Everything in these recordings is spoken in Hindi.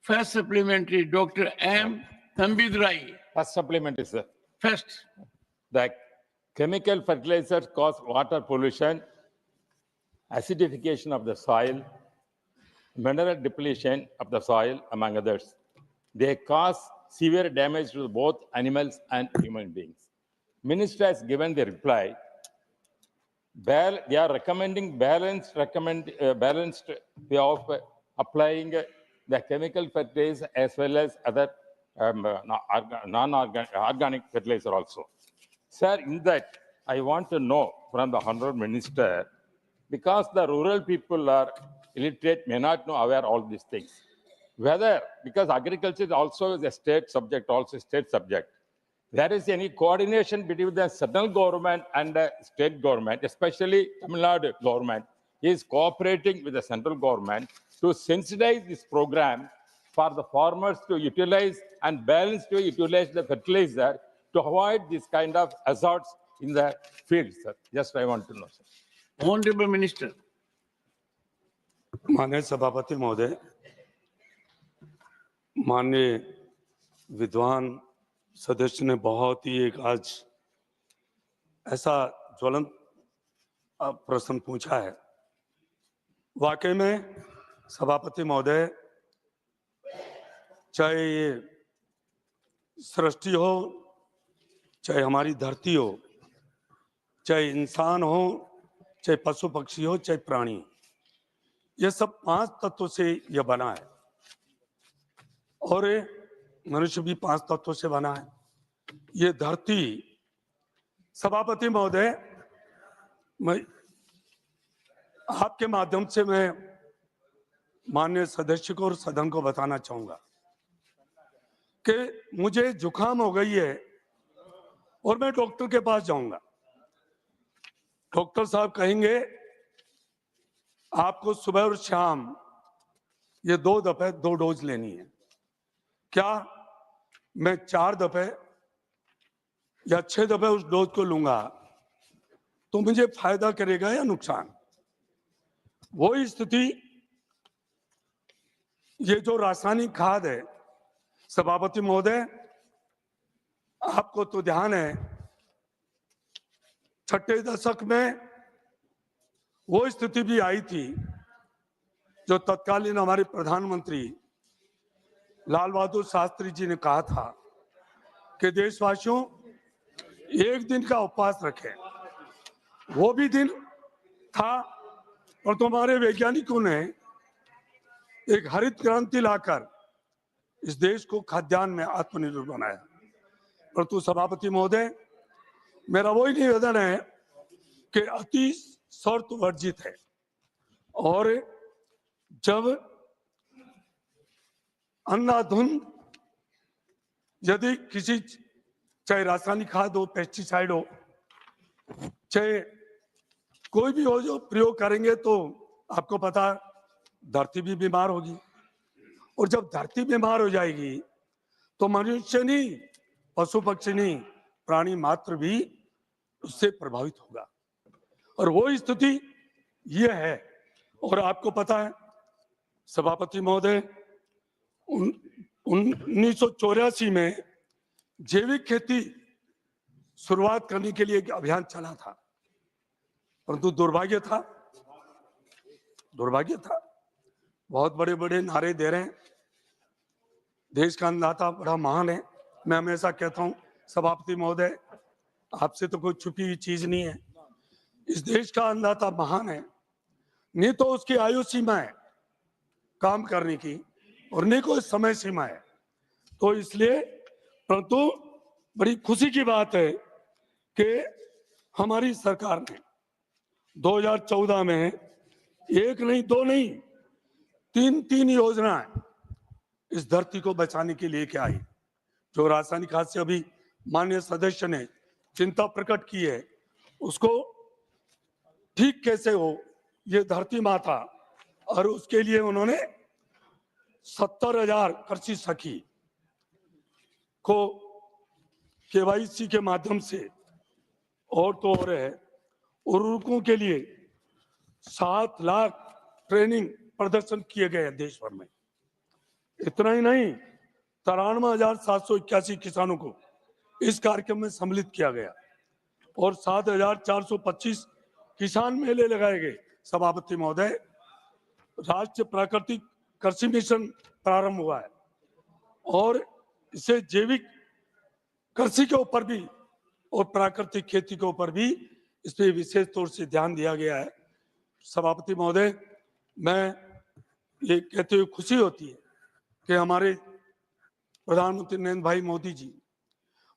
First supplementary, Dr. M. Thambidrai. First supplementary, sir. First. The chemical fertilizers cause water pollution, acidification of the soil, mineral depletion of the soil, among others. They cause severe damage to both animals and human beings. Minister has given the reply. They are recommending balanced way of applying the chemical fertilizer as well as other non-organic fertilizer also. Sir, in that, I want to know from the Honorable Minister, because the rural people are illiterate, may not know aware all these things. Whether, because agriculture also is a state subject, there is any coordination between the central government and the state government, especially Tamil Nadu government, is cooperating with the central government to sensitize this program for the farmers to utilize and balance to utilize the fertilizer to avoid this kind of hazards in the field, sir. Just I want to know, sir. Honorable Minister. माननीय सभापति महोदय, माननीय विद्वान सदस्य ने बहुत ही एक आज ऐसा ज्वलंत प्रश्न पूछा है। वाकई में सभापति महोदय, चाहे ये सृष्टि हो, चाहे हमारी धरती हो, चाहे इंसान हो, चाहे पशु पक्षी हो, चाहे प्राणी, ये सब 5 तत्वों से यह बना है और मनुष्य भी 5 तत्वों से बना है। ये धरती, सभापति महोदय, मैं आपके माध्यम से मैं माननीय सदस्य को और सदन को बताना चाहूंगा कि मुझे जुकाम हो गई है और मैं डॉक्टर के पास जाऊंगा। डॉक्टर साहब कहेंगे आपको सुबह और शाम ये 2 दफे 2 डोज लेनी है। क्या मैं 4 दफे या 6 दफे उस डोज को लूंगा तो मुझे फायदा करेगा या नुकसान? वो स्थिति, ये जो रासायनिक खाद है, सभापति महोदय, आपको तो ध्यान है, 6ठे दशक में वो स्थिति भी आई थी जो तत्कालीन हमारे प्रधानमंत्री लाल बहादुर शास्त्री जी ने कहा था कि देशवासियों 1 दिन का उपवास रखें। वो भी दिन था और तुम्हारे वैज्ञानिकों ने एक हरित क्रांति लाकर इस देश को खाद्यान्न में आत्मनिर्भर बनाया। परंतु सभापति महोदय, मेरा वही निवेदन है कि अति शर्त वर्जित है और जब अंधाधुंध यदि किसी, चाहे रासायनिक खाद हो, पेस्टिसाइड हो, चाहे कोई भी हो, जो प्रयोग करेंगे तो आपको पता धरती भी बीमार होगी और जब धरती बीमार हो जाएगी तो मनुष्य नहीं, पशु पक्षी नहीं, प्राणी मात्र भी उससे प्रभावित होगा और वो स्थिति ये है। और आपको पता है सभापति महोदय, 1984 में जैविक खेती शुरुआत करने के लिए एक अभियान चला था, परंतु दुर्भाग्य था, बहुत बड़े बड़े नारे दे रहे हैं, देश का अन्नदाता बड़ा महान है। मैं हमेशा कहता हूं सभापति महोदय, आपसे तो कोई छुपी हुई चीज नहीं है, इस देश का अन्नदाता महान है, नहीं तो उसकी आयु सीमा है काम करने की और नहीं कोई समय सीमा है। तो इसलिए, परंतु बड़ी खुशी की बात है कि हमारी सरकार ने 2014 में 1 नहीं 2 नहीं 3 योजनाएं इस धरती को बचाने के लिए क्या आई। जो रासायनिक खाद से अभी माननीय सदस्य ने चिंता प्रकट की है, उसको ठीक कैसे हो, ये धरती माता, और उसके लिए उन्होंने 70,000 कृषि सखी को केवाईसी के माध्यम से और तो और है, उर्वरकों के लिए 7 लाख ट्रेनिंग प्रदर्शन किए गए हैं देश भर में। इतना ही नहीं, 93,781 किसानों को इस कार्यक्रम में सम्मिलित किया गया और 7,425 किसान मेले लगाए गए। सभापति महोदय, राष्ट्रीय प्राकृतिक कृषि मिशन प्रारंभ हुआ है और इसे जैविक कृषि के ऊपर भी और प्राकृतिक खेती के ऊपर भी इस पे विशेष तौर से ध्यान दिया गया है। सभापति महोदय, मैं ये कहते हुए खुशी होती है कि हमारे प्रधानमंत्री नरेंद्र भाई मोदी जी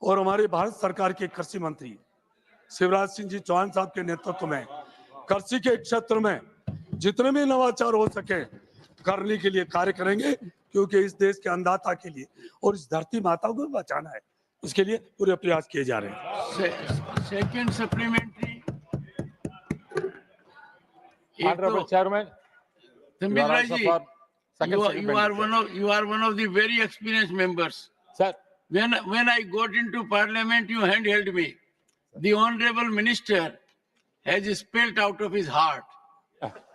और हमारे भारत सरकार के कृषि मंत्री शिवराज सिंह जी चौहान साहब के नेतृत्व में कृषि के क्षेत्र में जितने भी नवाचार हो सके करने के लिए कार्य करेंगे, क्योंकि इस देश के अन्नदाता के लिए और इस धरती माता को बचाना है, इसके लिए पूरे प्रयास किए जा रहे हैं। Second supplementary. Honorable Chairman, you are also for second you supplementary, are one of the very experienced members. sir. When I got into parliament, you handheld me. The honorable minister has spelled out of his heart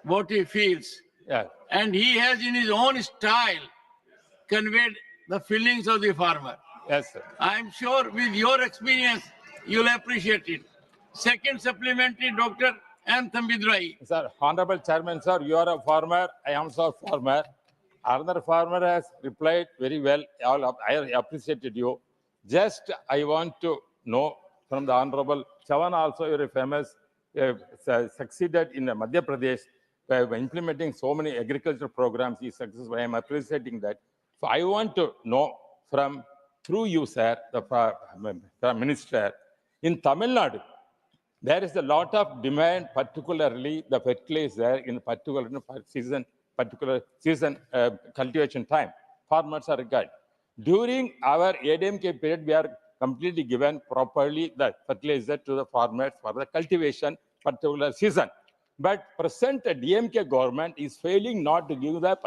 what he feels, Yeah. and he has in his own style conveyed the feelings of the farmer. Yes, sir. I am sure with your experience, you'll appreciate it. Second supplementary, Dr. M. Thambidurai. Sir, Honorable Chairman, sir, you are a farmer. I am also a farmer. Another farmer has replied very well. I appreciated you. Just I want to know from the Honorable Chavan also, you are famous, succeeded in Madhya Pradesh by implementing so many agricultural programs. He is successful. I am appreciating that. So I want to know from through you, sir, the Prime Minister, in Tamil Nadu, there is a lot of demand, particularly the fertilizer in particular season cultivation time. Farmers are required. During our ADMK period, we are completely given properly the fertilizer to the farmers for the cultivation particular season. But present DMK government is failing not to give the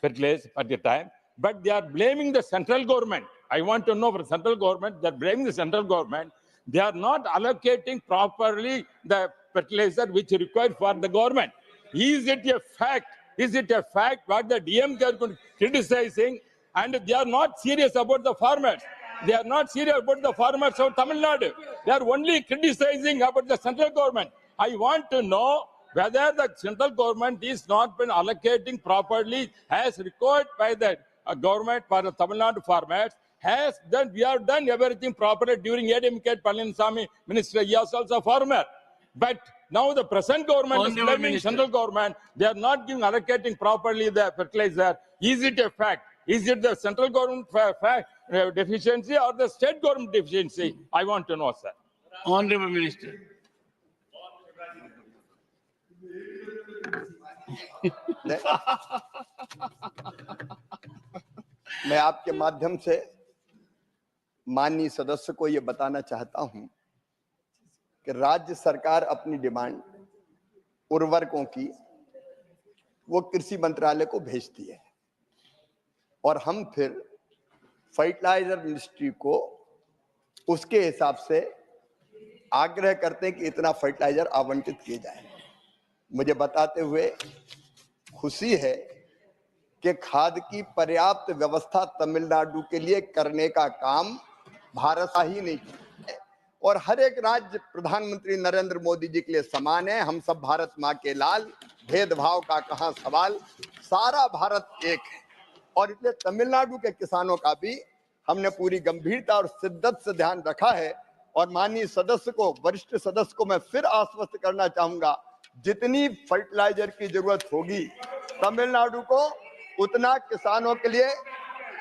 fertilizer at the time, but they are blaming the central government. I want to know from central government, they are blaming the central government. They are not allocating properly the fertilizer which is required for the government. Is it a fact? Is it a fact what the DMK are criticizing, and they are not serious about the farmers? They are not serious about the farmers of Tamil Nadu. They are only criticizing about the central government. I want to know whether the central government is not been allocating properly as required by the government for the Tamil Nadu farmers. Has done, we have done everything properly during ADMK Palaniswamy minister. He was also a farmer. But now the present government is blaming central government. They are not giving allocating properly the fertilizer. Is it a fact? Is it the central government deficiency or the state government deficiency? I want to know, sir. Honorable Minister. मैं आपके माध्यम से माननीय सदस्य को ये बताना चाहता हूं कि राज्य सरकार अपनी डिमांड उर्वरकों की वो कृषि मंत्रालय को भेजती है और हम फिर फर्टिलाइजर मिनिस्ट्री को उसके हिसाब से आग्रह करते हैं कि इतना फर्टिलाइजर आवंटित किए जाए। मुझे बताते हुए खुशी है कि खाद की पर्याप्त व्यवस्था तमिलनाडु के लिए करने का काम भारत ही नहीं है और हर एक राज्य प्रधानमंत्री नरेंद्र मोदी जी के लिए समान है। हम सब भारत माँ के लाल, भेदभाव का कहाँ सवाल, सारा भारत एक है और इसलिए तमिलनाडु के किसानों का भी हमने पूरी गंभीरता और शिद्दत से ध्यान रखा है। और माननीय सदस्य को, वरिष्ठ सदस्य को मैं फिर आश्वस्त करना चाहूंगा, जितनी फर्टिलाइजर की जरूरत होगी तमिलनाडु को उतना किसानों के लिए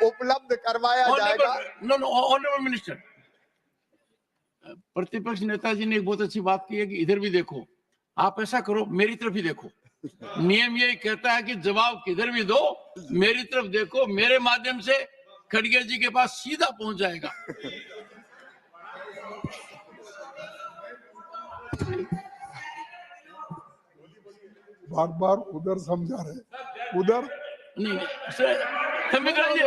उपलब्ध करवाया जाएगा। ऑनरेबल मिनिस्टर, प्रतिपक्ष नेताजी ने एक बहुत अच्छी बात की है कि इधर भी देखो। आप ऐसा करो, मेरी तरफ ही देखो। नियम यही कहता है कि जवाब किधर भी दो, मेरी तरफ देखो, मेरे माध्यम से खड़गे जी के पास सीधा पहुंच जाएगा। बार बार उधर समझा रहे, उधर नहीं संविधान जी,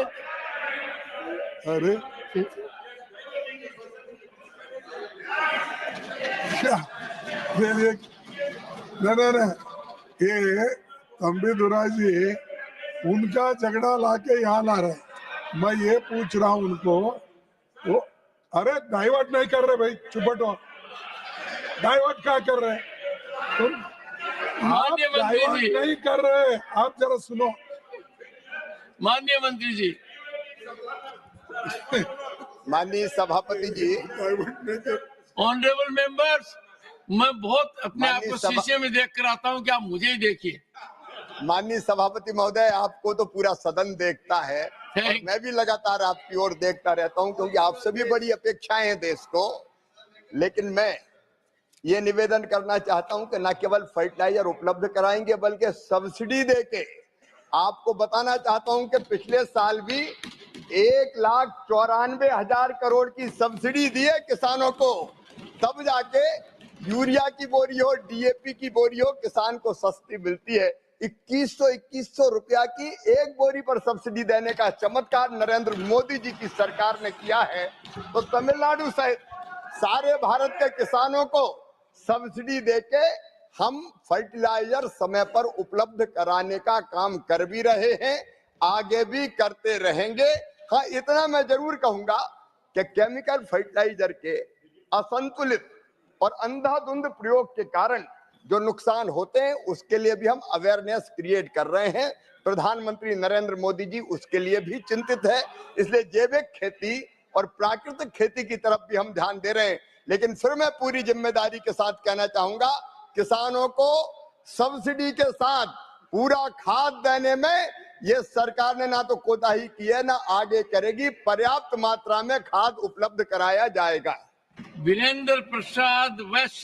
अरे क्या नहीं, ये तंबीदुराई जी उनका झगड़ा लाके यहाँ ला रहे। मैं ये पूछ रहा हूँ उनको, वो अरे डाइवर्ट नहीं कर रहे भाई, चुप हटो। डाइवर्ट क्या कर रहे? तुम आप माननीय मंत्री डाइवर्ट जी, नहीं कर रहे, आप जरा सुनो। माननीय मंत्री जी, माननीय सभापति जी, डाइवर्ट नहीं कर। ऑनरेबल मेंबर्स, मैं बहुत अपने आप माननीय को सभा- शीशे में देख कर आता हूँ कि आप मुझे ही देखिए। माननीय सभापति महोदय, आपको तो पूरा सदन देखता है और मैं भी लगातार आपकी ओर देखता रहता हूं, क्योंकि आपसे भी बड़ी अपेक्षाएं हैं देश को। लेकिन मैं ये निवेदन करना चाहता हूं कि न केवल फर्टिलाइजर उपलब्ध कराएंगे, बल्कि सब्सिडी देके आपको बताना चाहता हूं कि पिछले साल भी 1,94,000 करोड़ की सब्सिडी दी है किसानों को, तब जाके यूरिया की बोरी हो, डीएपी की बोरी हो, किसान को सस्ती मिलती है। 2100 रुपया की एक बोरी पर सब्सिडी देने का चमत्कार नरेंद्र मोदी जी की सरकार ने किया है। तो तमिलनाडु सहित सारे भारत के किसानों को सब्सिडी देके हम फर्टिलाइजर समय पर उपलब्ध कराने का काम कर भी रहे हैं, आगे भी करते रहेंगे। हाँ, इतना मैं जरूर कहूंगा कि केमिकल फर्टिलाइजर के असंतुलित और अंधाधुंध प्रयोग के कारण जो नुकसान होते हैं, उसके लिए भी हम अवेयरनेस क्रिएट कर रहे हैं। प्रधानमंत्री नरेंद्र मोदी जी उसके लिए भी चिंतित है, इसलिए जैविक खेती और प्राकृतिक खेती की तरफ भी हम ध्यान दे रहे हैं। लेकिन फिर मैं पूरी जिम्मेदारी के साथ कहना चाहूंगा, किसानों को सब्सिडी के साथ पूरा खाद देने में ये सरकार ने ना तो कोताही की है, ना आगे करेगी। पर्याप्त मात्रा में खाद उपलब्ध कराया जाएगा। वीरेंद्र प्रसाद वैश्य।